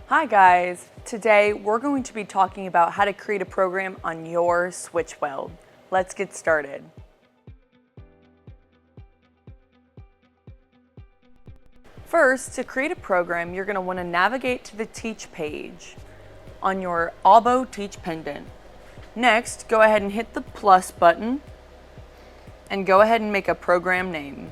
Hi guys, today we're going to be talking about how to create a program on your SwitchWeld. Let's get started. First, to create a program, you're going to want to navigate to the Teach page on your Abo Teach pendant. Next, go ahead and hit the plus button and go ahead and make a program name.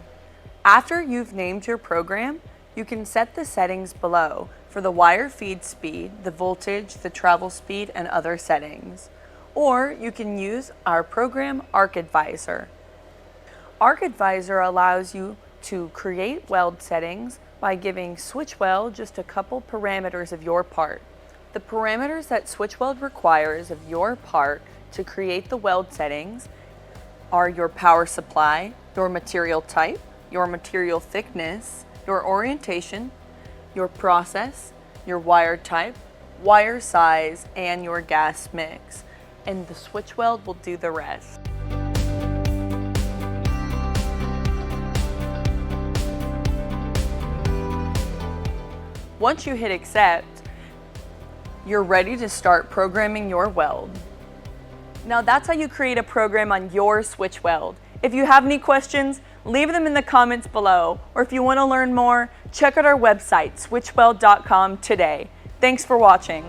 After you've named your program, you can set the settings below for the wire feed speed, the voltage, the travel speed, and other settings. Or you can use our program Arc Advisor. Arc Advisor allows you to create weld settings by giving SwitchWeld just a couple parameters of your part. The parameters that SwitchWeld requires of your part to create the weld settings are your power supply, your material type, your material thickness, your orientation, your process, your wire type, wire size, and your gas mix. And the SwitchWeld will do the rest. Once you hit accept, you're ready to start programming your weld. Now that's how you create a program on your SwitchWeld. If you have any questions, leave them in the comments below, or if you want to learn more, check out our website, switchweld.com today. Thanks for watching.